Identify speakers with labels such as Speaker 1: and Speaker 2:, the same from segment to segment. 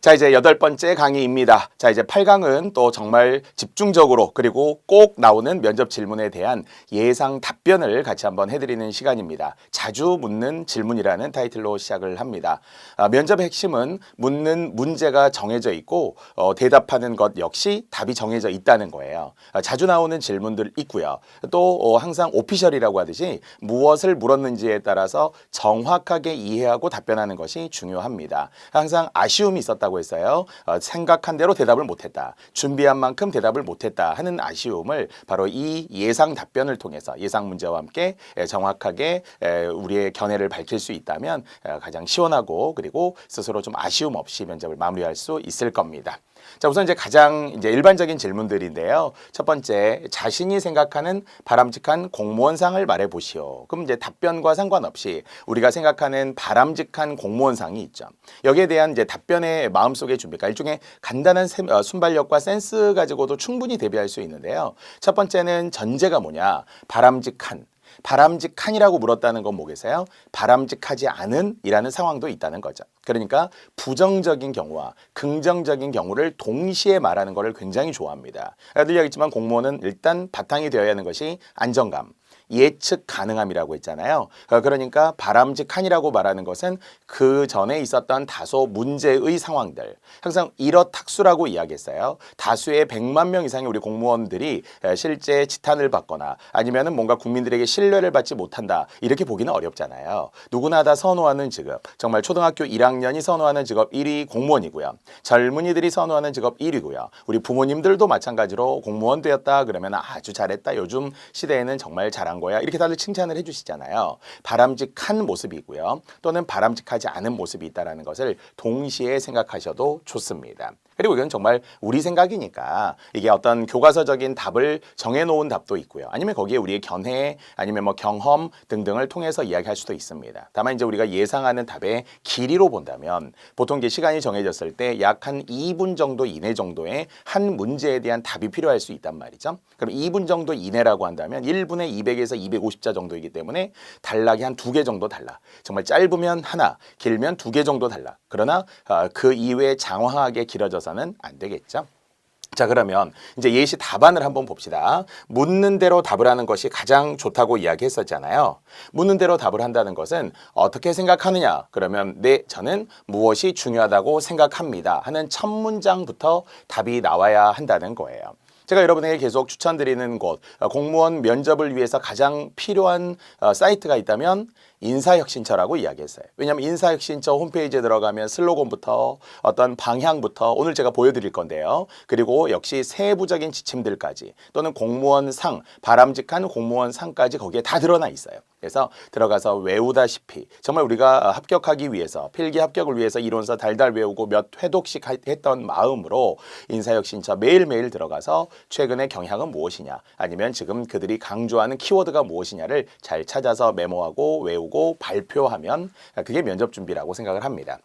Speaker 1: 자, 이제 8번째 강의입니다. 자, 이제 8강은 또 정말 집중적으로 그리고 꼭 나오는 면접 질문에 대한 예상 답변을 같이 한번 해드리는 시간입니다. 자주 묻는 질문이라는 타이틀로 시작을 합니다. 면접의 핵심은 묻는 문제가 정해져 있고 대답하는 것 역시 답이 정해져 있다는 거예요. 자주 나오는 질문들 있고요. 또 항상 오피셜이라고 하듯이 무엇을 물었는지에 따라서 정확하게 이해하고 답변하는 것이 중요합니다. 항상 아쉬움이 있었다고 했어요. 생각한 대로 대답을 못했다. 준비한 만큼 대답을 못했다 하는 아쉬움을 바로 이 예상 답변을 통해서 예상 문제와 함께 정확하게 우리의 견해를 밝힐 수 있다면 가장 시원하고 그리고 스스로 좀 아쉬움 없이 면접을 마무리할 수 있을 겁니다. 자, 우선 가장 일반적인 질문들인데요. 첫 번째, 자신이 생각하는 바람직한 공무원상을 말해 보시오. 그럼 답변과 상관없이 우리가 생각하는 바람직한 공무원상이 있죠. 여기에 대한 답변의 마음속의 준비가 일종의 간단한 순발력과 센스 가지고도 충분히 대비할 수 있는데요. 첫 번째는 전제가 뭐냐? 바람직한. 바람직한이라고 물었다는 건 뭐겠어요? 바람직하지 않은 이라는 상황도 있다는 거죠. 그러니까 부정적인 경우와 긍정적인 경우를 동시에 말하는 것을 굉장히 좋아합니다. 늘 얘기했지만 공무원은 일단 바탕이 되어야 하는 것이 안정감, 예측 가능함이라고 했잖아요. 그러니까 바람직한이라고 말하는 것은 그 전에 있었던 다소 문제의 상황들, 항상 이렇탁수라고 이야기했어요. 다수의 100만 명 이상의 우리 공무원들이 실제 지탄을 받거나 아니면은 뭔가 국민들에게 신뢰를 받지 못한다 이렇게 보기는 어렵잖아요. 누구나 다 선호하는 직업, 정말 초등학교 1학년이 선호하는 직업 1위 공무원이고요. 젊은이들이 선호하는 직업 1위고요. 우리 부모님들도 마찬가지로 공무원 되었다 그러면 아주 잘했다. 요즘 시대에는 정말 잘한 거야. 이렇게 다들 칭찬을 해주시잖아요. 바람직한 모습이고요. 또는 바람직하지 않은 모습이 있다는 것을 동시에 생각하셔도 좋습니다. 그리고 이건 정말 우리 생각이니까 이게 어떤 교과서적인 답을 정해놓은 답도 있고요. 아니면 거기에 우리의 견해 아니면 뭐 경험 등등을 통해서 이야기할 수도 있습니다. 다만 우리가 예상하는 답의 길이로 본다면 보통 시간이 정해졌을 때 약 한 2분 정도 이내 정도의 한 문제에 대한 답이 필요할 수 있단 말이죠. 그럼 2분 정도 이내라고 한다면 1분에 200에서 250자 정도이기 때문에 단락이 한 2개 정도 달라. 정말 짧으면 하나, 길면 2개 정도 달라. 그러나 그 이외에 장황하게 길어져서는 안 되겠죠. 자, 그러면 예시 답안을 한번 봅시다. 묻는 대로 답을 하는 것이 가장 좋다고 이야기했었잖아요. 묻는 대로 답을 한다는 것은 어떻게 생각하느냐? 그러면 네, 저는 무엇이 중요하다고 생각합니다. 하는 첫 문장부터 답이 나와야 한다는 거예요. 제가 여러분에게 계속 추천드리는 곳, 공무원 면접을 위해서 가장 필요한 사이트가 있다면 인사혁신처라고 이야기했어요. 왜냐하면 인사혁신처 홈페이지에 들어가면 슬로건부터 어떤 방향부터 오늘 제가 보여드릴 건데요. 그리고 역시 세부적인 지침들까지 또는 공무원상, 바람직한 공무원상까지 거기에 다 드러나 있어요. 그래서 들어가서 외우다시피 정말 우리가 합격하기 위해서 필기 합격을 위해서 이론서 달달 외우고 몇 회독씩 했던 마음으로 인사혁신처 매일매일 들어가서 최근의 경향은 무엇이냐 아니면 지금 그들이 강조하는 키워드가 무엇이냐를 잘 찾아서 메모하고 외우고 발표하면 그게 면접 준비라고 생각을 합니다.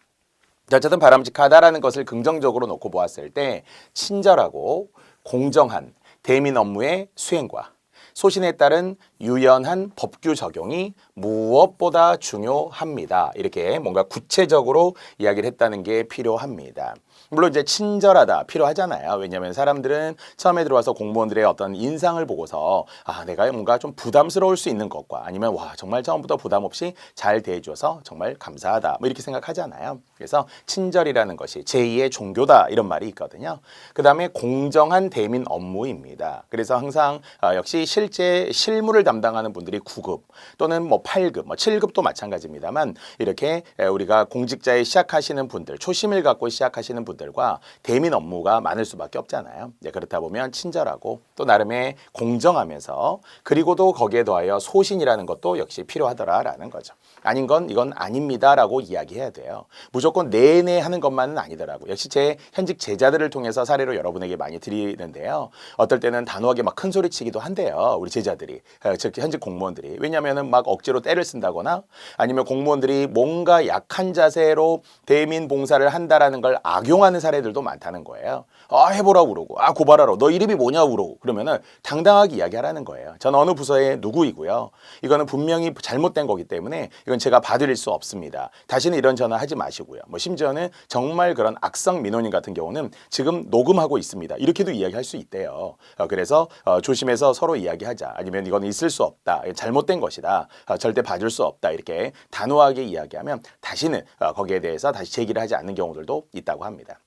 Speaker 1: 어쨌든 바람직하다라는 것을 긍정적으로 놓고 보았을 때 친절하고 공정한 대민 업무의 수행과 소신에 따른 유연한 법규 적용이 무엇보다 중요합니다. 이렇게 뭔가 구체적으로 이야기를 했다는 게 필요합니다. 물론 친절하다 필요하잖아요. 왜냐하면 사람들은 처음에 들어와서 공무원들의 어떤 인상을 보고서 내가 뭔가 좀 부담스러울 수 있는 것과 아니면 와 정말 처음부터 부담 없이 잘 대해줘서 정말 감사하다 이렇게 생각하잖아요. 그래서 친절이라는 것이 제2의 종교다 이런 말이 있거든요. 그 다음에 공정한 대민 업무입니다. 그래서 항상 역시 실제 실무를 담당하는 분들이 9급 또는 8급, 7급도 마찬가지입니다만 이렇게 우리가 공직자에 시작하시는 분들, 초심을 갖고 시작하시는 분들과 대민 업무가 많을 수밖에 없잖아요. 그렇다 보면 친절하고 또 나름의 공정하면서 그리고도 거기에 더하여 소신이라는 것도 역시 필요하더라라는 거죠. 아닌 건 이건 아닙니다라고 이야기해야 돼요. 무조건 네네 하는 것만은 아니더라고요. 역시 제 현직 제자들을 통해서 사례로 여러분에게 많이 드리는데요. 어떨 때는 단호하게 큰 소리 치기도 한대요. 우리 제자들이, 즉 현직 공무원들이. 왜냐하면 억지로 억지로 때를 쓴다거나 아니면 공무원들이 뭔가 약한 자세로 대민 봉사를 한다라는 걸 악용하는 사례들도 많다는 거예요. 해보라고 그러고 고발하라고 너 이름이 뭐냐고 그러고 그러면은 당당하게 이야기하라는 거예요. 저는 어느 부서의 누구이고요. 이거는 분명히 잘못된 거기 때문에 이건 제가 봐드릴 수 없습니다. 다시는 이런 전화 하지 마시고요. 뭐 심지어는 정말 그런 악성 민원인 같은 경우는 지금 녹음하고 있습니다. 이렇게도 이야기할 수 있대요. 그래서 조심해서 서로 이야기하자. 아니면 이건 있을 수 없다. 잘못된 것이다. 절대 봐줄 수 없다. 이렇게 단호하게 이야기하면 다시는 거기에 대해서 다시 제기를 하지 않는 경우들도 있다고 합니다.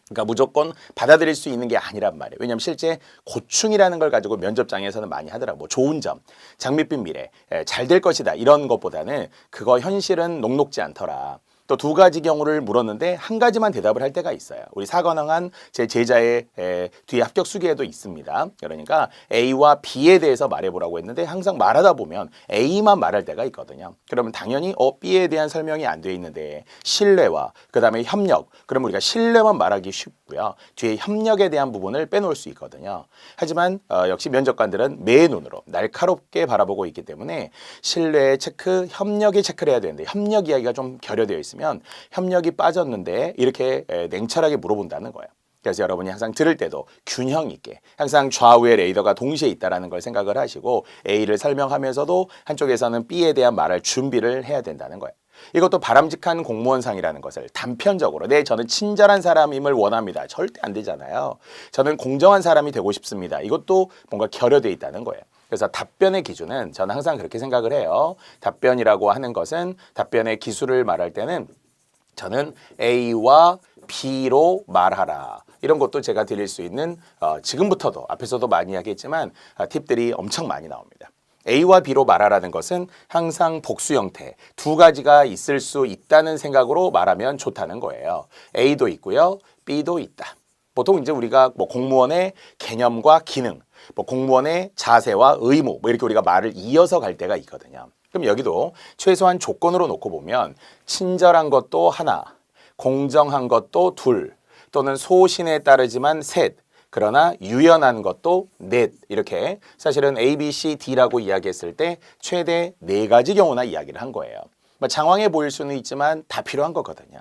Speaker 1: 그러니까 무조건 받아들일 수 있는 게 아니란 말이에요. 왜냐하면 실제 고충이라는 걸 가지고 면접장에서는 많이 하더라고요. 뭐 좋은 점, 장밋빛 미래, 잘 될 것이다 이런 것보다는 그거 현실은 녹록지 않더라. 또 두 가지 경우를 물었는데 한 가지만 대답을 할 때가 있어요. 우리 사관왕한 제 제자의 뒤에 합격 수기에도 있습니다. 그러니까 A와 B에 대해서 말해보라고 했는데 항상 말하다 보면 A만 말할 때가 있거든요. 그러면 당연히 B에 대한 설명이 안 돼 있는데 신뢰와 그 다음에 협력, 그러면 우리가 신뢰만 말하기 쉽고요. 뒤에 협력에 대한 부분을 빼놓을 수 있거든요. 하지만 역시 면접관들은 매 눈으로 날카롭게 바라보고 있기 때문에 신뢰의 체크, 협력의 체크를 해야 되는데 협력 이야기가 좀 결여되어 있습니다. 협력이 빠졌는데 이렇게 냉철하게 물어본다는 거예요. 그래서 여러분이 항상 들을 때도 균형 있게 항상 좌우의 레이더가 동시에 있다는 걸 생각을 하시고 A를 설명하면서도 한쪽에서는 B에 대한 말할 준비를 해야 된다는 거예요. 이것도 바람직한 공무원상이라는 것을 단편적으로 저는 친절한 사람임을 원합니다. 절대 안 되잖아요. 저는 공정한 사람이 되고 싶습니다. 이것도 뭔가 결여되어 있다는 거예요. 그래서 답변의 기준은 저는 항상 그렇게 생각을 해요. 답변이라고 하는 것은 답변의 기술을 말할 때는 저는 A와 B로 말하라. 이런 것도 제가 드릴 수 있는 지금부터도 앞에서도 많이 하겠지만 팁들이 엄청 많이 나옵니다. A와 B로 말하라는 것은 항상 복수 형태 두 가지가 있을 수 있다는 생각으로 말하면 좋다는 거예요. A도 있고요. B도 있다. 보통 이제 우리가 뭐 공무원의 개념과 기능, 뭐 공무원의 자세와 의무 뭐 이렇게 우리가 말을 이어서 갈 때가 있거든요. 그럼 여기도 최소한 조건으로 놓고 보면 친절한 것도 하나, 공정한 것도 둘, 또는 소신에 따르지만 셋, 그러나 유연한 것도 넷 이렇게 사실은 A, B, C, D라고 이야기했을 때 최대 4가지 경우나 이야기를 한 거예요. 장황해 보일 수는 있지만 다 필요한 거거든요.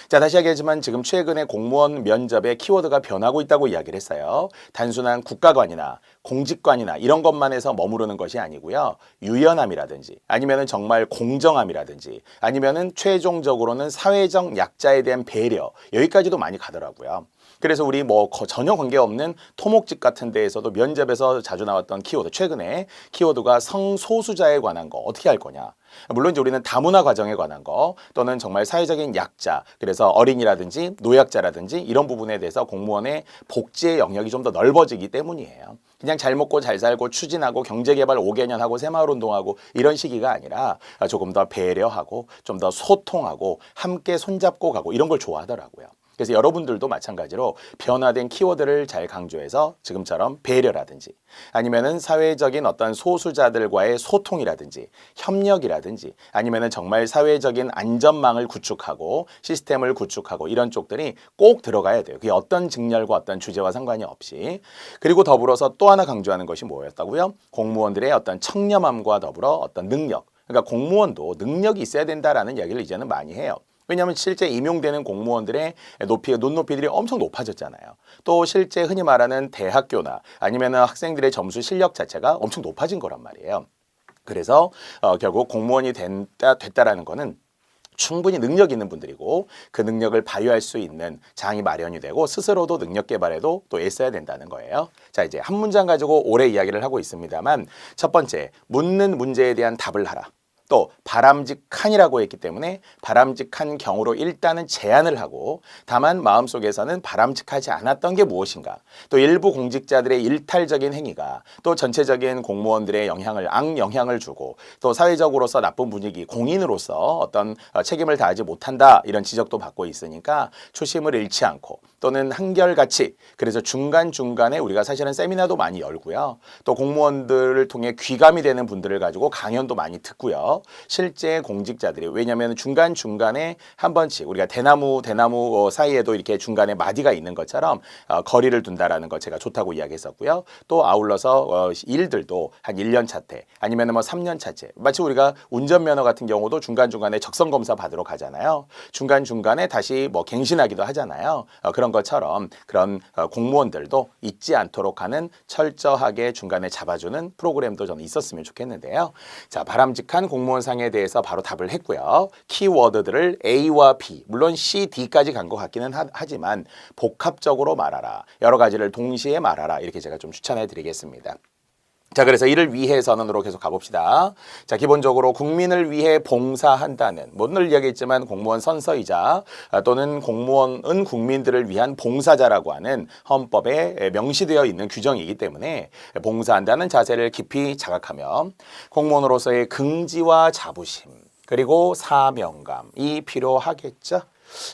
Speaker 1: 자, 다시 이야기하지만 지금 최근에 공무원 면접의 키워드가 변하고 있다고 이야기를 했어요. 단순한 국가관이나 공직관이나 이런 것만 해서 머무르는 것이 아니고요. 유연함이라든지 아니면은 정말 공정함이라든지 아니면은 최종적으로는 사회적 약자에 대한 배려 여기까지도 많이 가더라고요. 그래서 우리 뭐 전혀 관계없는 토목직 같은 데에서도 면접에서 자주 나왔던 키워드, 최근에 키워드가 성소수자에 관한 거 어떻게 할 거냐. 물론 이제 우리는 다문화 과정에 관한 거 또는 정말 사회적인 약자, 그래서 어린이라든지 노약자라든지 이런 부분에 대해서 공무원의 복지의 영역이 좀 더 넓어지기 때문이에요. 그냥 잘 먹고 잘 살고 추진하고 경제개발 5개년하고 새마을운동하고 이런 시기가 아니라 조금 더 배려하고 좀 더 소통하고 함께 손잡고 가고 이런 걸 좋아하더라고요. 그래서 여러분들도 마찬가지로 변화된 키워드를 잘 강조해서 지금처럼 배려라든지 아니면은 사회적인 어떤 소수자들과의 소통이라든지 협력이라든지 아니면은 정말 사회적인 안전망을 구축하고 시스템을 구축하고 이런 쪽들이 꼭 들어가야 돼요. 그게 어떤 직렬과 어떤 주제와 상관이 없이. 그리고 더불어서 또 하나 강조하는 것이 뭐였다고요? 공무원들의 어떤 청렴함과 더불어 어떤 능력. 그러니까 공무원도 능력이 있어야 된다라는 이야기를 이제는 많이 해요. 왜냐하면 실제 임용되는 공무원들의 눈높이들이 엄청 높아졌잖아요. 또 실제 흔히 말하는 대학교나 아니면 학생들의 점수 실력 자체가 엄청 높아진 거란 말이에요. 그래서 결국 공무원이 됐다라는 거는 충분히 능력 있는 분들이고 그 능력을 발휘할 수 있는 장이 마련이 되고 스스로도 능력 개발에도 또 애써야 된다는 거예요. 자, 이제 한 문장 가지고 오래 이야기를 하고 있습니다만 첫 번째, 묻는 문제에 대한 답을 하라. 또 바람직한이라고 했기 때문에 바람직한 경우로 일단은 제안을 하고 다만 마음속에서는 바람직하지 않았던 게 무엇인가, 또 일부 공직자들의 일탈적인 행위가 또 전체적인 공무원들의 악영향을 주고 또 사회적으로서 나쁜 분위기, 공인으로서 어떤 책임을 다하지 못한다 이런 지적도 받고 있으니까 초심을 잃지 않고 또는 한결같이, 그래서 중간중간에 우리가 사실은 세미나도 많이 열고요. 또 공무원들을 통해 귀감이 되는 분들을 가지고 강연도 많이 듣고요. 하고요. 실제 공직자들이 왜냐하면 중간중간에 한 번씩 우리가 대나무 사이에도 이렇게 중간에 마디가 있는 것처럼 거리를 둔다라는 거 제가 좋다고 이야기했었고요. 또 아울러서 일들도 한 1년 차때 아니면 뭐 3년 차째 마치 우리가 운전면허 같은 경우도 중간중간에 적성검사 받으러 가잖아요. 중간중간에 다시 뭐 갱신하기도 하잖아요. 그런 것처럼 그런 공무원들도 잊지 않도록 하는 철저하게 중간에 잡아주는 프로그램도 저는 있었으면 좋겠는데요. 자, 바람직한 공무원상에 대해서 바로 답을 했고요. 키워드들을 A와 B, 물론 C, D까지 간 것 같기는 하지만 복합적으로 말하라. 여러 가지를 동시에 말하라. 이렇게 제가 좀 추천해 드리겠습니다. 자, 그래서 이를 위해 선언으로 계속 가봅시다. 자, 기본적으로 국민을 위해 봉사한다는, 늘 이야기했지만 공무원 선서이자 또는 공무원은 국민들을 위한 봉사자라고 하는 헌법에 명시되어 있는 규정이기 때문에 봉사한다는 자세를 깊이 자각하며 공무원으로서의 긍지와 자부심 그리고 사명감이 필요하겠죠.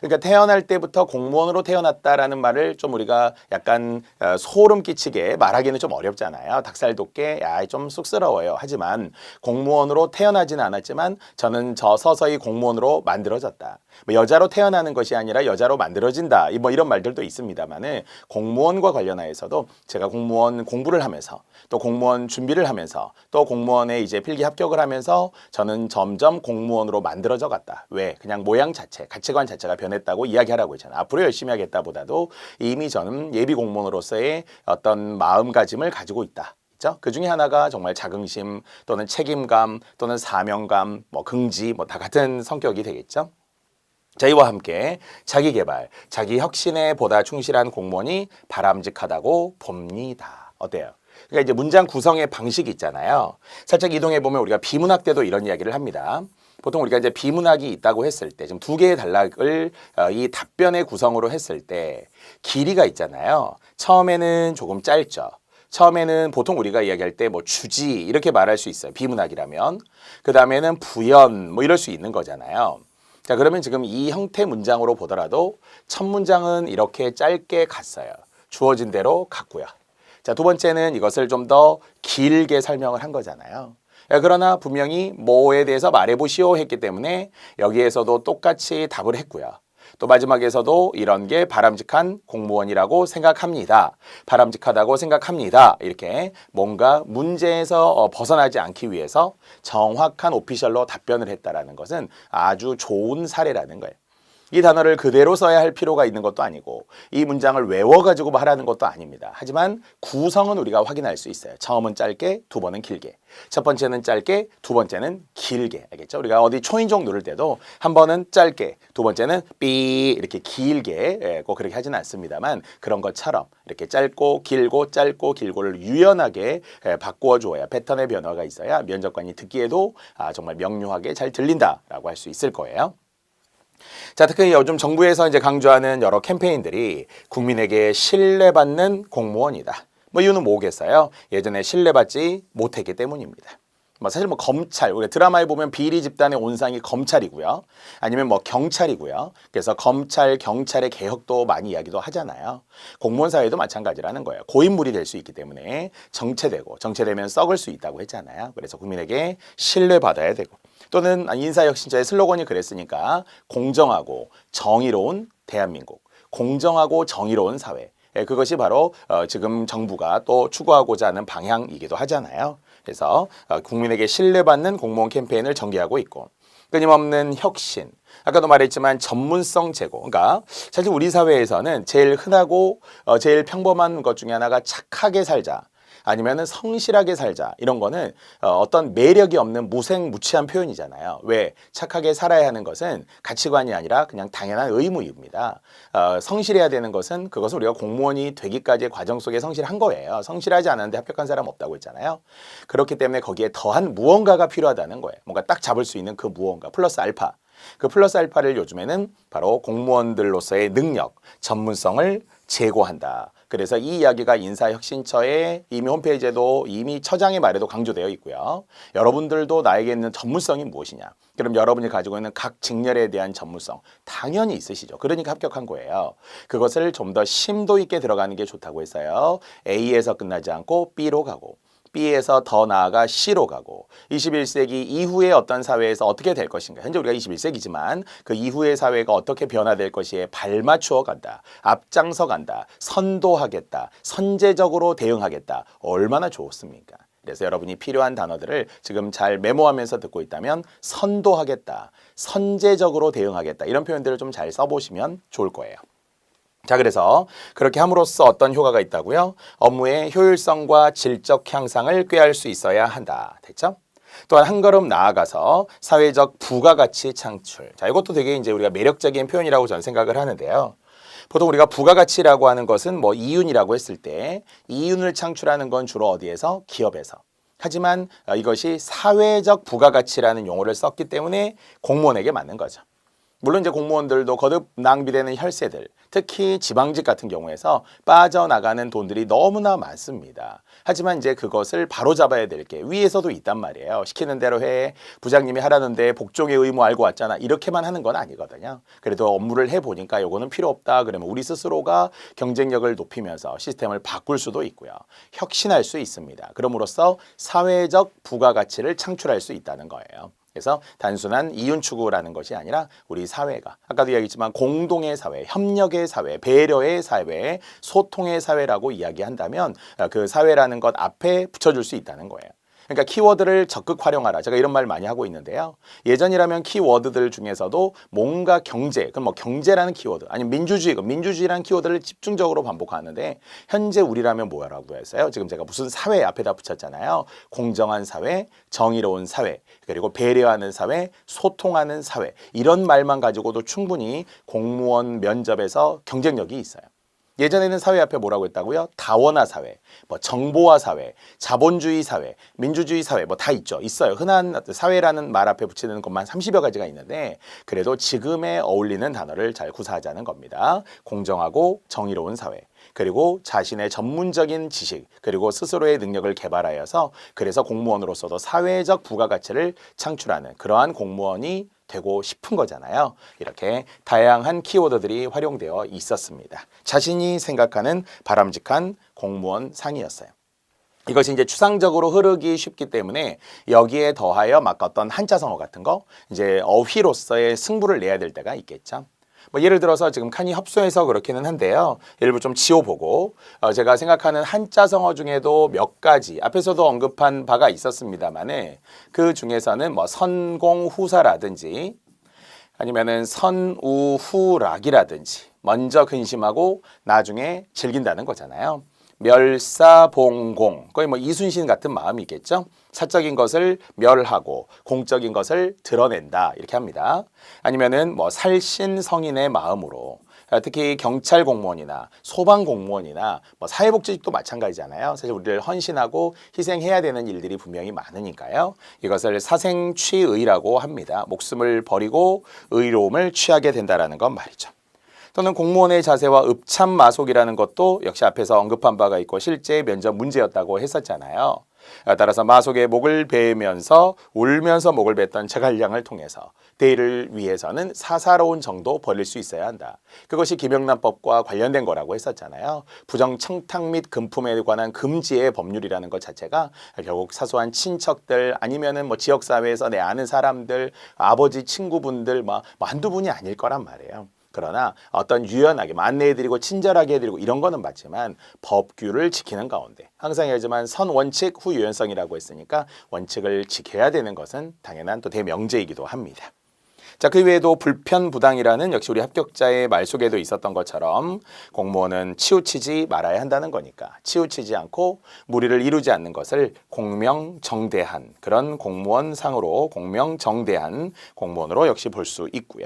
Speaker 1: 그러니까 태어날 때부터 공무원으로 태어났다라는 말을 좀 우리가 약간 소름 끼치게 말하기는 좀 어렵잖아요. 닭살 돋게 좀 쑥스러워요. 하지만 공무원으로 태어나지는 않았지만 저는 서서히 공무원으로 만들어졌다. 뭐 여자로 태어나는 것이 아니라 여자로 만들어진다. 뭐 이런 말들도 있습니다만은 공무원과 관련하여서도 제가 공무원 공부를 하면서 또 공무원 준비를 하면서 또 공무원에 이제 필기 합격을 하면서 저는 점점 공무원으로 만들어져 갔다. 왜? 그냥 모양 자체, 가치관 자체가 변했다고 이야기하라고 했잖아요. 앞으로 열심히 하겠다보다도 이미 저는 예비 공무원으로서의 어떤 마음가짐을 가지고 있다. 그 중에 하나가 정말 자긍심 또는 책임감 또는 사명감, 뭐 긍지, 뭐 다 같은 성격이 되겠죠. 자, 이와 함께 자기 개발, 자기 혁신에 보다 충실한 공무원이 바람직하다고 봅니다. 어때요? 그러니까 이제 문장 구성의 방식이 있잖아요. 살짝 이동해 보면 우리가 비문학 때도 이런 이야기를 합니다. 보통 우리가 이제 비문학이 있다고 했을 때 지금 두 개의 단락을 이 답변의 구성으로 했을 때 길이가 있잖아요. 처음에는 조금 짧죠. 처음에는 보통 우리가 이야기할 때 뭐 주지 이렇게 말할 수 있어요. 비문학이라면. 그 다음에는 부연 뭐 이럴 수 있는 거잖아요. 자, 그러면 지금 이 형태 문장으로 보더라도 첫 문장은 이렇게 짧게 갔어요. 주어진 대로 갔고요. 자, 두 번째는 이것을 좀 더 길게 설명을 한 거잖아요. 그러나 분명히 뭐에 대해서 말해보시오 했기 때문에 여기에서도 똑같이 답을 했고요. 또 마지막에서도 이런 게 바람직한 공무원이라고 생각합니다. 바람직하다고 생각합니다. 이렇게 뭔가 문제에서 벗어나지 않기 위해서 정확한 오피셜로 답변을 했다라는 것은 아주 좋은 사례라는 거예요. 이 단어를 그대로 써야 할 필요가 있는 것도 아니고 이 문장을 외워가지고 말하는 것도 아닙니다. 하지만 구성은 우리가 확인할 수 있어요. 처음은 짧게, 두 번은 길게. 첫 번째는 짧게, 두 번째는 길게. 알겠죠? 우리가 어디 초인종 누를 때도 한 번은 짧게, 두 번째는 삐 이렇게 길게 꼭 그렇게 하지는 않습니다만 그런 것처럼 이렇게 짧고 길고 짧고 길고를 유연하게 바꾸어 주어야 패턴의 변화가 있어야 면접관이 듣기에도 정말 명료하게 잘 들린다라고 할 수 있을 거예요. 자, 특히 요즘 정부에서 이제 강조하는 여러 캠페인들이 국민에게 신뢰받는 공무원이다. 뭐 이유는 뭐겠어요? 예전에 신뢰받지 못했기 때문입니다. 사실 검찰, 우리 드라마에 보면 비리 집단의 온상이 검찰이고요. 아니면 경찰이고요. 그래서 검찰, 경찰의 개혁도 많이 이야기도 하잖아요. 공무원 사회도 마찬가지라는 거예요. 고인물이 될 수 있기 때문에 정체되면 썩을 수 있다고 했잖아요. 그래서 국민에게 신뢰받아야 되고. 또는 인사혁신처의 슬로건이 그랬으니까 공정하고 정의로운 대한민국, 공정하고 정의로운 사회. 그것이 바로 지금 정부가 또 추구하고자 하는 방향이기도 하잖아요. 그래서 국민에게 신뢰받는 공무원 캠페인을 전개하고 있고 끊임없는 혁신, 아까도 말했지만 전문성 제고. 그러니까 사실 우리 사회에서는 제일 흔하고 제일 평범한 것 중에 하나가 착하게 살자. 아니면은 성실하게 살자 이런 거는 어떤 매력이 없는 무색무취한 표현이잖아요. 왜? 착하게 살아야 하는 것은 가치관이 아니라 그냥 당연한 의무입니다. 성실해야 되는 것은 그것은 우리가 공무원이 되기까지의 과정 속에 성실한 거예요. 성실하지 않았는데 합격한 사람 없다고 했잖아요. 그렇기 때문에 거기에 더한 무언가가 필요하다는 거예요. 뭔가 딱 잡을 수 있는 그 무언가 플러스 알파. 그 플러스 알파를 요즘에는 바로 공무원들로서의 능력, 전문성을 제고한다. 그래서 이 이야기가 인사혁신처의 이미 홈페이지에도 이미 처장의 말에도 강조되어 있고요. 여러분들도 나에게 있는 전문성이 무엇이냐? 그럼 여러분이 가지고 있는 각 직렬에 대한 전문성 당연히 있으시죠. 그러니까 합격한 거예요. 그것을 좀 더 심도 있게 들어가는 게 좋다고 했어요. A에서 끝나지 않고 B로 가고 B에서 더 나아가 C로 가고 21세기 이후의 어떤 사회에서 어떻게 될 것인가. 현재 우리가 21세기지만 그 이후의 사회가 어떻게 변화될 것이에 발맞추어 간다. 앞장서 간다. 선도하겠다. 선제적으로 대응하겠다. 얼마나 좋습니까? 그래서 여러분이 필요한 단어들을 지금 잘 메모하면서 듣고 있다면 선도하겠다, 선제적으로 대응하겠다 이런 표현들을 좀 잘 써보시면 좋을 거예요. 자, 그래서 그렇게 함으로써 어떤 효과가 있다고요? 업무의 효율성과 질적 향상을 꾀할 수 있어야 한다. 됐죠? 또한 한 걸음 나아가서 사회적 부가가치 창출. 자, 이것도 되게 이제 우리가 매력적인 표현이라고 저는 생각을 하는데요. 보통 우리가 부가가치라고 하는 것은 뭐 이윤이라고 했을 때 이윤을 창출하는 건 주로 어디에서? 기업에서. 하지만 이것이 사회적 부가가치라는 용어를 썼기 때문에 공무원에게 맞는 거죠. 물론 이제 공무원들도 거듭 낭비되는 혈세들, 특히 지방직 같은 경우에서 빠져나가는 돈들이 너무나 많습니다. 하지만 이제 그것을 바로잡아야 될 게 위에서도 있단 말이에요. 시키는 대로 해. 부장님이 하라는데 복종의 의무 알고 왔잖아. 이렇게만 하는 건 아니거든요. 그래도 업무를 해보니까 이거는 필요 없다. 그러면 우리 스스로가 경쟁력을 높이면서 시스템을 바꿀 수도 있고요. 혁신할 수 있습니다. 그럼으로써 사회적 부가가치를 창출할 수 있다는 거예요. 그래서 단순한 이윤 추구라는 것이 아니라 우리 사회가 아까도 이야기했지만 공동의 사회, 협력의 사회, 배려의 사회, 소통의 사회라고 이야기한다면 그 사회라는 것 앞에 붙여줄 수 있다는 거예요. 그러니까 키워드를 적극 활용하라. 제가 이런 말 많이 하고 있는데요. 예전이라면 키워드들 중에서도 뭔가 경제, 그럼 뭐 경제라는 키워드, 아니면 민주주의, 민주주의라는 키워드를 집중적으로 반복하는데 현재 우리라면 뭐라고 했어요? 지금 제가 무슨 사회 앞에다 붙였잖아요. 공정한 사회, 정의로운 사회, 그리고 배려하는 사회, 소통하는 사회. 이런 말만 가지고도 충분히 공무원 면접에서 경쟁력이 있어요. 예전에는 사회 앞에 뭐라고 했다고요? 다원화 사회, 뭐 정보화 사회, 자본주의 사회, 민주주의 사회 뭐 다 있죠. 있어요. 흔한 사회라는 말 앞에 붙이는 것만 30여 가지가 있는데 그래도 지금에 어울리는 단어를 잘 구사하자는 겁니다. 공정하고 정의로운 사회. 그리고 자신의 전문적인 지식 그리고 스스로의 능력을 개발하여서 그래서 공무원으로서도 사회적 부가가치를 창출하는 그러한 공무원이 되고 싶은 거잖아요. 이렇게 다양한 키워드들이 활용되어 있었습니다. 자신이 생각하는 바람직한 공무원 상이었어요. 이것이 이제 추상적으로 흐르기 쉽기 때문에 여기에 더하여 막 어떤 한자성어 같은 거 이제 어휘로서의 승부를 내야 될 때가 있겠죠. 뭐 예를 들어서 지금 칸이 협소해서 그렇기는 한데요. 일부 좀 지워보고 제가 생각하는 한자성어 중에도 몇 가지 앞에서도 언급한 바가 있었습니다만은 그 중에서는 뭐 선공후사라든지 아니면은 선우후락이라든지 먼저 근심하고 나중에 즐긴다는 거잖아요. 멸사봉공 거의 뭐 이순신 같은 마음이겠죠. 사적인 것을 멸하고 공적인 것을 드러낸다 이렇게 합니다. 아니면은 뭐 살신성인의 마음으로 특히 경찰 공무원이나 소방 공무원이나 뭐 사회복지직도 마찬가지잖아요. 사실 우리를 헌신하고 희생해야 되는 일들이 분명히 많으니까요. 이것을 사생취의라고 합니다. 목숨을 버리고 의로움을 취하게 된다라는 건 말이죠. 또는 공무원의 자세와 읍참마속이라는 것도 역시 앞에서 언급한 바가 있고 실제 면접 문제였다고 했었잖아요. 따라서 마속에 목을 베면서 울면서 목을 뱉던 제갈량을 통해서 대의를 위해서는 사사로운 정도 벌릴 수 있어야 한다. 그것이 김영란법과 관련된 거라고 했었잖아요. 부정청탁 및 금품에 관한 금지의 법률이라는 것 자체가 결국 사소한 친척들 아니면은 뭐 지역사회에서 내 아는 사람들, 아버지 친구분들 뭐 한두 분이 아닐 거란 말이에요. 그러나 어떤 유연하게 안내해드리고 친절하게 해드리고 이런 거는 맞지만 법규를 지키는 가운데 항상 얘기하지만 선원칙 후유연성이라고 했으니까 원칙을 지켜야 되는 것은 당연한 또 대명제이기도 합니다. 자, 그 외에도 불편부당이라는 역시 우리 합격자의 말 속에도 있었던 것처럼 공무원은 치우치지 말아야 한다는 거니까 치우치지 않고 무리를 이루지 않는 것을 공명정대한 그런 공무원상으로 공명정대한 공무원으로 역시 볼 수 있고요.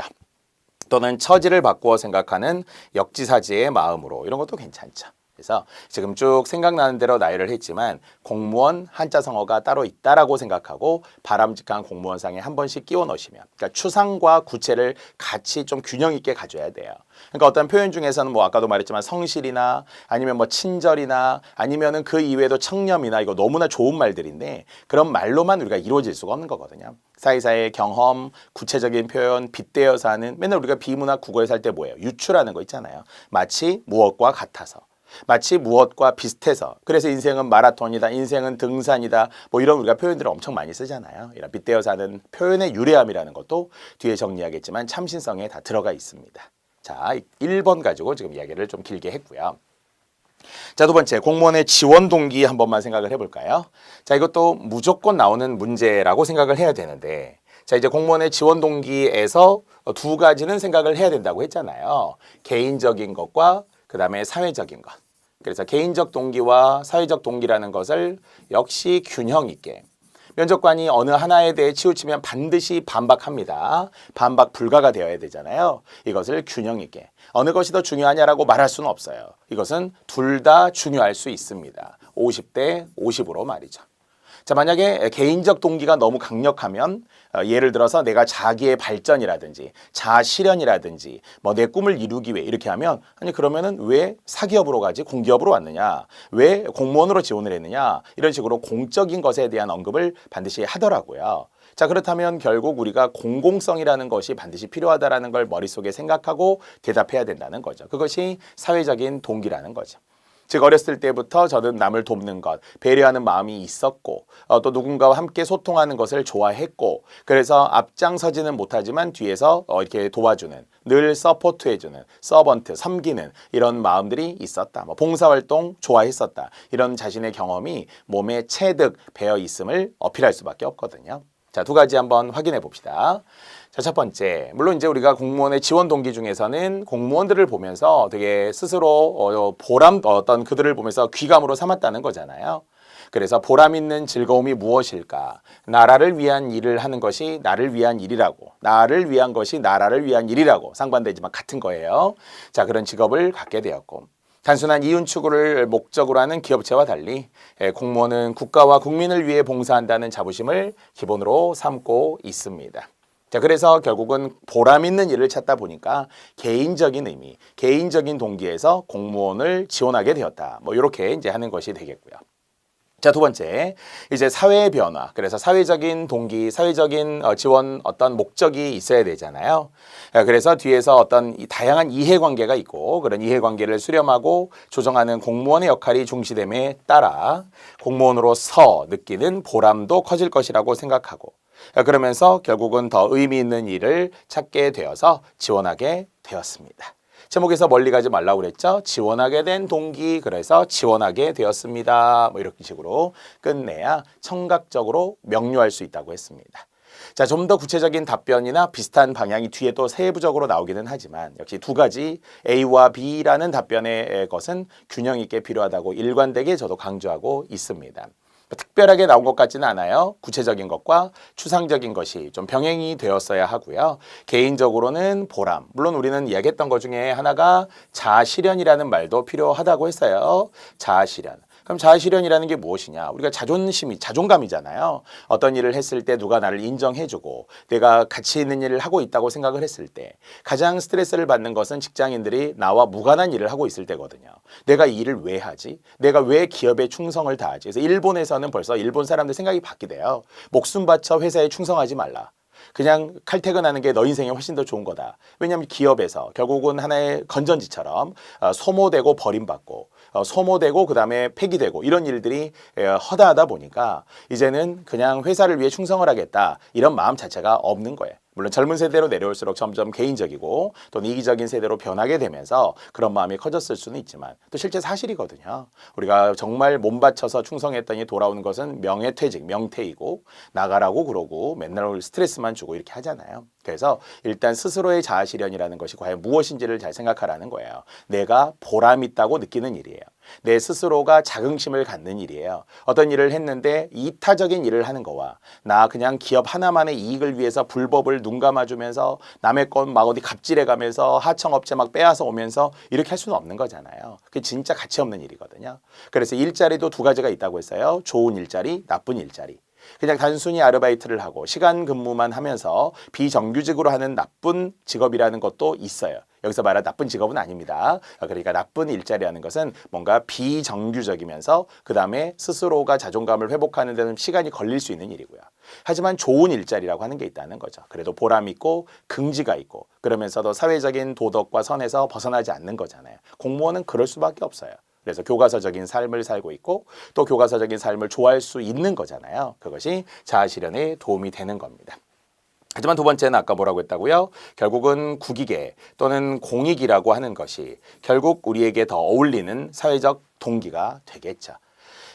Speaker 1: 또는 처지를 바꾸어 생각하는 역지사지의 마음으로 이런 것도 괜찮죠. 그래서 지금 쭉 생각나는 대로 나열을 했지만 공무원 한자성어가 따로 있다라고 생각하고 바람직한 공무원상에 한 번씩 끼워 넣으시면 그러니까 추상과 구체를 같이 좀 균형 있게 가져야 돼요. 그러니까 어떤 표현 중에서는 뭐 아까도 말했지만 성실이나 아니면 뭐 친절이나 아니면은 그 이외에도 청렴이나 이거 너무나 좋은 말들인데 그런 말로만 우리가 이루어질 수가 없는 거거든요. 사이사이의 경험, 구체적인 표현, 빗대어서 하는 맨날 우리가 비문학 국어에 살 때 뭐예요? 유추라는 거 있잖아요. 마치 무엇과 같아서. 마치 무엇과 비슷해서 그래서 인생은 마라톤이다, 인생은 등산이다 뭐 이런 우리가 표현들을 엄청 많이 쓰잖아요. 이런 빗대어 사는 표현의 유래함이라는 것도 뒤에 정리하겠지만 참신성에 다 들어가 있습니다. 자, 1번 가지고 지금 이야기를 좀 길게 했고요. 자, 두 번째, 공무원의 지원 동기 한 번만 생각을 해볼까요? 자, 이것도 무조건 나오는 문제라고 생각을 해야 되는데, 자, 이제 공무원의 지원 동기에서 두 가지는 생각을 해야 된다고 했잖아요. 개인적인 것과 그 다음에 사회적인 것. 그래서 개인적 동기와 사회적 동기라는 것을 역시 균형 있게 면접관이 어느 하나에 대해 치우치면 반드시 반박합니다. 반박 불가가 되어야 되잖아요. 이것을 균형 있게. 어느 것이 더 중요하냐라고 말할 수는 없어요. 이것은 둘 다 중요할 수 있습니다. 50대 50으로 말이죠. 자, 만약에 개인적 동기가 너무 강력하면 예를 들어서 내가 자기의 발전이라든지 자아 실현이라든지 뭐 내 꿈을 이루기 위해 이렇게 하면 아니 그러면은 왜 사기업으로 가지 공기업으로 왔느냐, 왜 공무원으로 지원을 했느냐 이런 식으로 공적인 것에 대한 언급을 반드시 하더라고요. 자, 그렇다면 결국 우리가 공공성이라는 것이 반드시 필요하다라는 걸 머릿속에 생각하고 대답해야 된다는 거죠. 그것이 사회적인 동기라는 거죠. 즉 어렸을 때부터 저는 남을 돕는 것, 배려하는 마음이 있었고 또 누군가와 함께 소통하는 것을 좋아했고 그래서 앞장서지는 못하지만 뒤에서 이렇게 도와주는, 늘 서포트해주는, 서번트, 섬기는 이런 마음들이 있었다. 뭐 봉사활동 좋아했었다. 이런 자신의 경험이 몸에 체득 배어 있음을 어필할 수밖에 없거든요. 자, 두 가지 한번 확인해 봅시다. 자, 첫 번째, 물론 이제 우리가 공무원의 지원 동기 중에서는 공무원들을 보면서 되게 스스로 보람, 어떤 그들을 보면서 귀감으로 삼았다는 거잖아요. 그래서 보람 있는 즐거움이 무엇일까? 나라를 위한 일을 하는 것이 나를 위한 일이라고, 나를 위한 것이 나라를 위한 일이라고 상반되지만 같은 거예요. 자, 그런 직업을 갖게 되었고. 단순한 이윤 추구를 목적으로 하는 기업체와 달리 공무원은 국가와 국민을 위해 봉사한다는 자부심을 기본으로 삼고 있습니다. 자, 그래서 결국은 보람 있는 일을 찾다 보니까 개인적인 의미, 개인적인 동기에서 공무원을 지원하게 되었다. 뭐 이렇게 이제 하는 것이 되겠고요. 자, 두 번째, 이제 사회의 변화. 그래서 사회적인 동기, 사회적인 지원 어떤 목적이 있어야 되잖아요. 그래서 뒤에서 어떤 다양한 이해관계가 있고 그런 이해관계를 수렴하고 조정하는 공무원의 역할이 중시됨에 따라 공무원으로서 느끼는 보람도 커질 것이라고 생각하고 그러면서 결국은 더 의미 있는 일을 찾게 되어서 지원하게 되었습니다. 제목에서 멀리 가지 말라고 그랬죠. 지원하게 된 동기, 그래서 지원하게 되었습니다. 뭐 이런 식으로 끝내야 청각적으로 명료할 수 있다고 했습니다. 자, 좀 더 구체적인 답변이나 비슷한 방향이 뒤에 또 세부적으로 나오기는 하지만 역시 두 가지 A와 B라는 답변의 것은 균형 있게 필요하다고 일관되게 저도 강조하고 있습니다. 특별하게 나온 것 같지는 않아요. 구체적인 것과 추상적인 것이 좀 병행이 되었어야 하고요. 개인적으로는 보람. 물론 우리는 이야기했던 것 중에 하나가 자아 실현이라는 말도 필요하다고 했어요. 자아 실현. 그럼 자아 실현이라는 게 무엇이냐? 우리가 자존심이, 자존감이잖아요. 어떤 일을 했을 때 누가 나를 인정해주고 내가 가치 있는 일을 하고 있다고 생각을 했을 때 가장 스트레스를 받는 것은 직장인들이 나와 무관한 일을 하고 있을 때거든요. 내가 이 일을 왜 하지? 내가 왜 기업에 충성을 다하지? 그래서 일본에서는 벌써 일본 사람들 생각이 바뀌대요. 목숨 바쳐 회사에 충성하지 말라. 그냥 칼퇴근하는 게 너 인생에 훨씬 더 좋은 거다. 왜냐하면 기업에서 결국은 하나의 건전지처럼 소모되고 버림받고 소모되고 그다음에 폐기되고 이런 일들이 허다하다 보니까 이제는 그냥 회사를 위해 충성을 하겠다 이런 마음 자체가 없는 거예요. 물론 젊은 세대로 내려올수록 점점 개인적이고 또는 이기적인 세대로 변하게 되면서 그런 마음이 커졌을 수는 있지만 또 실제 사실이거든요. 우리가 정말 몸 바쳐서 충성했더니 돌아오는 것은 명예퇴직, 명퇴이고 나가라고 그러고 맨날 스트레스만 주고 이렇게 하잖아요. 그래서 일단 스스로의 자아 실현이라는 것이 과연 무엇인지를 잘 생각하라는 거예요. 내가 보람 있다고 느끼는 일이에요. 내 스스로가 자긍심을 갖는 일이에요. 어떤 일을 했는데 이타적인 일을 하는 거와 나 그냥 기업 하나만의 이익을 위해서 불법을 눈 감아주면서 남의 건 막 어디 갑질해가면서 하청업체 막 빼앗아 오면서 이렇게 할 수는 없는 거잖아요. 그게 진짜 가치 없는 일이거든요. 그래서 일자리도 두 가지가 있다고 했어요. 좋은 일자리, 나쁜 일자리. 그냥 단순히 아르바이트를 하고 시간 근무만 하면서 비정규직으로 하는 나쁜 직업이라는 것도 있어요. 여기서 말한 나쁜 직업은 아닙니다. 그러니까 나쁜 일자리라는 것은 뭔가 비정규적이면서 그 다음에 스스로가 자존감을 회복하는 데는 시간이 걸릴 수 있는 일이고요. 하지만 좋은 일자리라고 하는 게 있다는 거죠. 그래도 보람 있고 긍지가 있고 그러면서도 사회적인 도덕과 선에서 벗어나지 않는 거잖아요. 공무원은 그럴 수밖에 없어요. 그래서 교과서적인 삶을 살고 있고 또 교과서적인 삶을 좋아할 수 있는 거잖아요. 그것이 자아 실현에 도움이 되는 겁니다. 하지만 두 번째는 아까 뭐라고 했다고요? 결국은 국익에 또는 공익이라고 하는 것이 결국 우리에게 더 어울리는 사회적 동기가 되겠죠.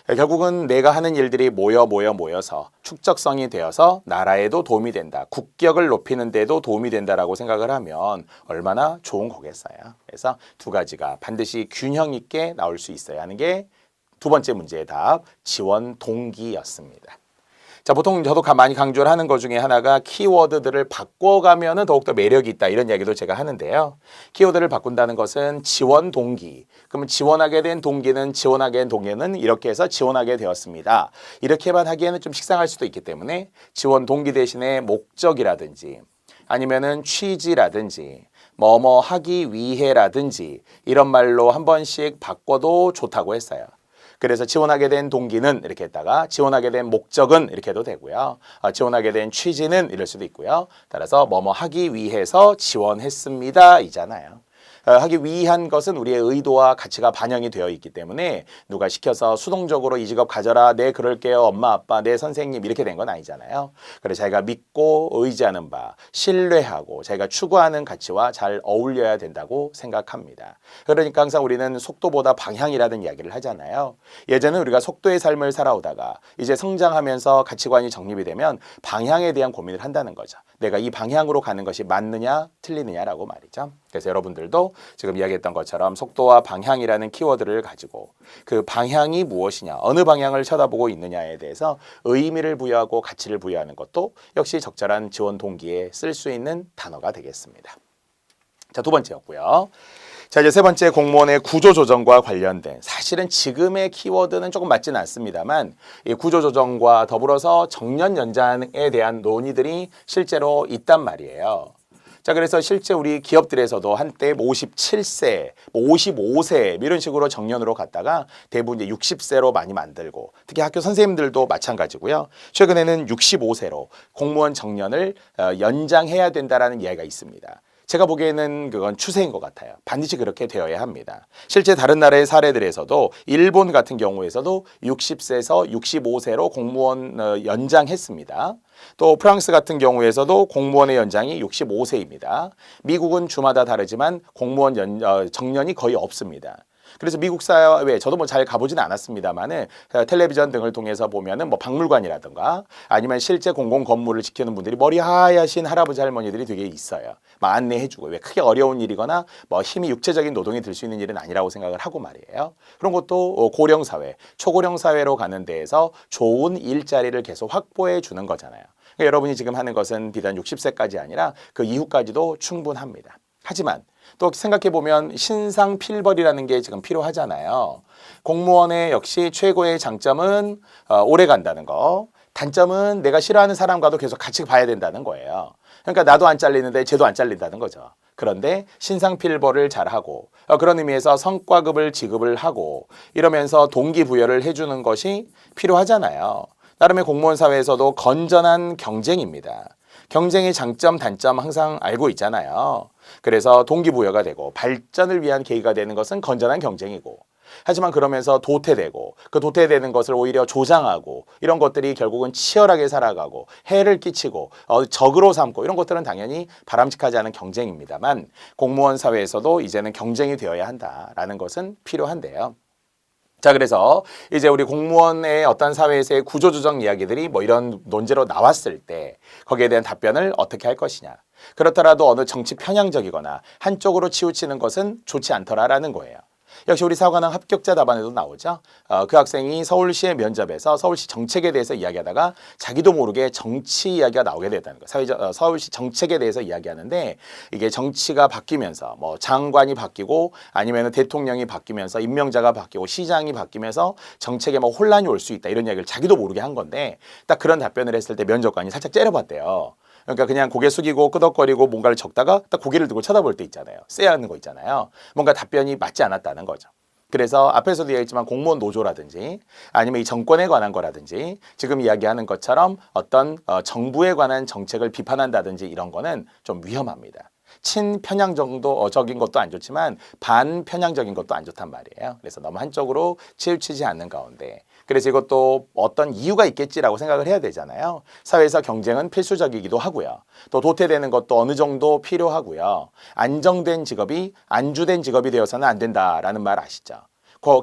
Speaker 1: 결국은 내가 하는 일들이 모여서 축적성이 되어서 나라에도 도움이 된다. 국격을 높이는 데도 도움이 된다라고 생각을 하면 얼마나 좋은 거겠어요. 그래서 두 가지가 반드시 균형 있게 나올 수 있어야 하는 게 두 번째 문제의 답, 지원 동기였습니다. 자, 보통 저도 많이 강조를 하는 것 중에 하나가 키워드들을 바꿔가면은 더욱더 매력이 있다 이런 이야기도 제가 하는데요. 키워드를 바꾼다는 것은 지원 동기. 그러면 지원하게 된 동기는 이렇게 해서 지원하게 되었습니다. 이렇게만 하기에는 좀 식상할 수도 있기 때문에 지원 동기 대신에 목적이라든지 아니면은 취지라든지 뭐뭐 하기 위해라든지 이런 말로 한 번씩 바꿔도 좋다고 했어요. 그래서 지원하게 된 동기는 이렇게 했다가 지원하게 된 목적은 이렇게 해도 되고요. 지원하게 된 취지는 이럴 수도 있고요. 따라서 뭐뭐 하기 위해서 지원했습니다 이잖아요. 하기 위한 것은 우리의 의도와 가치가 반영이 되어 있기 때문에 누가 시켜서 수동적으로 이 직업 가져라, 네 그럴게요, 엄마 아빠, 네 선생님 이렇게 된 건 아니잖아요. 그래서 자기가 믿고 의지하는 바, 신뢰하고 자기가 추구하는 가치와 잘 어울려야 된다고 생각합니다. 그러니까 항상 우리는 속도보다 방향이라는 이야기를 하잖아요. 예전에 우리가 속도의 삶을 살아오다가 이제 성장하면서 가치관이 정립이 되면 방향에 대한 고민을 한다는 거죠. 내가 이 방향으로 가는 것이 맞느냐 틀리느냐라고 말이죠. 그래서 여러분들도 지금 이야기했던 것처럼 속도와 방향이라는 키워드를 가지고 그 방향이 무엇이냐, 어느 방향을 쳐다보고 있느냐에 대해서 의미를 부여하고 가치를 부여하는 것도 역시 적절한 지원 동기에 쓸 수 있는 단어가 되겠습니다. 자, 두 번째였고요. 자, 이제 세 번째 공무원의 구조조정과 관련된 사실은 지금의 키워드는 조금 맞지는 않습니다만 이 구조조정과 더불어서 정년 연장에 대한 논의들이 실제로 있단 말이에요. 자, 그래서 실제 우리 기업들에서도 한때 57세, 55세 이런 식으로 정년으로 갔다가 대부분 이제 60세로 많이 만들고 특히 학교 선생님들도 마찬가지고요. 최근에는 65세로 공무원 정년을 연장해야 된다라는 이야기가 있습니다. 제가 보기에는 그건 추세인 것 같아요. 반드시 그렇게 되어야 합니다. 실제 다른 나라의 사례들에서도 일본 같은 경우에서도 60세에서 65세로 공무원 연장했습니다. 또 프랑스 같은 경우에서도 공무원의 연장이 65세입니다. 미국은 주마다 다르지만 공무원 정년이 거의 없습니다. 그래서 미국 사회 저도 뭐 잘 가보지는 않았습니다만은 텔레비전 등을 통해서 보면은 뭐 박물관이라든가 아니면 실제 공공 건물을 지키는 분들이 머리 하얗신 할아버지 할머니들이 되게 있어요. 막 안내해주고 왜 크게 어려운 일이거나 뭐 힘이 육체적인 노동이 들 수 있는 일은 아니라고 생각을 하고 말이에요. 그런 것도 고령 사회, 초고령 사회로 가는 데에서 좋은 일자리를 계속 확보해 주는 거잖아요. 그러니까 여러분이 지금 하는 것은 비단 60세까지 아니라 그 이후까지도 충분합니다. 하지만 또 생각해보면 신상필벌이라는 게 지금 필요하잖아요. 공무원의 역시 최고의 장점은 오래 간다는 거. 단점은 내가 싫어하는 사람과도 계속 같이 봐야 된다는 거예요. 그러니까 나도 안 잘리는데 쟤도 안 잘린다는 거죠. 그런데 신상필벌을 잘하고 그런 의미에서 성과급을 지급을 하고 이러면서 동기부여를 해주는 것이 필요하잖아요. 나름의 공무원 사회에서도 건전한 경쟁입니다. 경쟁의 장점, 단점 항상 알고 있잖아요. 그래서 동기부여가 되고 발전을 위한 계기가 되는 것은 건전한 경쟁이고 하지만 그러면서 도태되고 그 도태되는 것을 오히려 조장하고 이런 것들이 결국은 치열하게 살아가고 해를 끼치고 적으로 삼고 이런 것들은 당연히 바람직하지 않은 경쟁입니다만 공무원 사회에서도 이제는 경쟁이 되어야 한다라는 것은 필요한데요. 자, 그래서 이제 우리 공무원의 어떤 사회에서의 구조조정 이야기들이 뭐 이런 논제로 나왔을 때 거기에 대한 답변을 어떻게 할 것이냐. 그렇더라도 어느 정치 편향적이거나 한쪽으로 치우치는 것은 좋지 않더라라는 거예요. 역시 우리 사관왕 합격자 답안에도 나오죠. 그 학생이 서울시의 면접에서 서울시 정책에 대해서 이야기하다가 자기도 모르게 정치 이야기가 나오게 됐다는 거예요. 서울시 정책에 대해서 이야기하는데 이게 정치가 바뀌면서 뭐 장관이 바뀌고 아니면 대통령이 바뀌면서 임명자가 바뀌고 시장이 바뀌면서 정책에 뭐 혼란이 올 수 있다 이런 이야기를 자기도 모르게 한 건데 딱 그런 답변을 했을 때 면접관이 살짝 째려봤대요. 그러니까 그냥 고개 숙이고 끄덕거리고 뭔가를 적다가 딱 고개를 들고 쳐다볼 때 있잖아요. 쎄하는 거 있잖아요. 뭔가 답변이 맞지 않았다는 거죠. 그래서 앞에서도 얘기했지만 공무원 노조라든지 아니면 이 정권에 관한 거라든지 지금 이야기하는 것처럼 어떤 정부에 관한 정책을 비판한다든지 이런 거는 좀 위험합니다. 친편향적인 것도 안 좋지만 반편향적인 것도 안 좋단 말이에요. 그래서 너무 한쪽으로 치우치지 않는 가운데 그래서 이것도 어떤 이유가 있겠지라고 생각을 해야 되잖아요. 사회에서 경쟁은 필수적이기도 하고요. 또 도태되는 것도 어느 정도 필요하고요. 안정된 직업이 안주된 직업이 되어서는 안 된다라는 말 아시죠?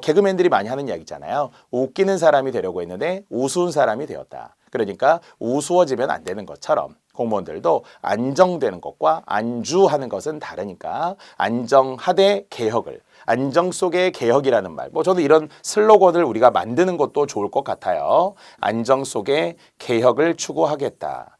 Speaker 1: 개그맨들이 많이 하는 이야기잖아요. 웃기는 사람이 되려고 했는데 우스운 사람이 되었다. 그러니까 우스워지면 안 되는 것처럼 공무원들도 안정되는 것과 안주하는 것은 다르니까 안정하되 개혁을 안정 속의 개혁이라는 말. 저도 이런 슬로건을 우리가 만드는 것도 좋을 것 같아요. 안정 속의 개혁을 추구하겠다.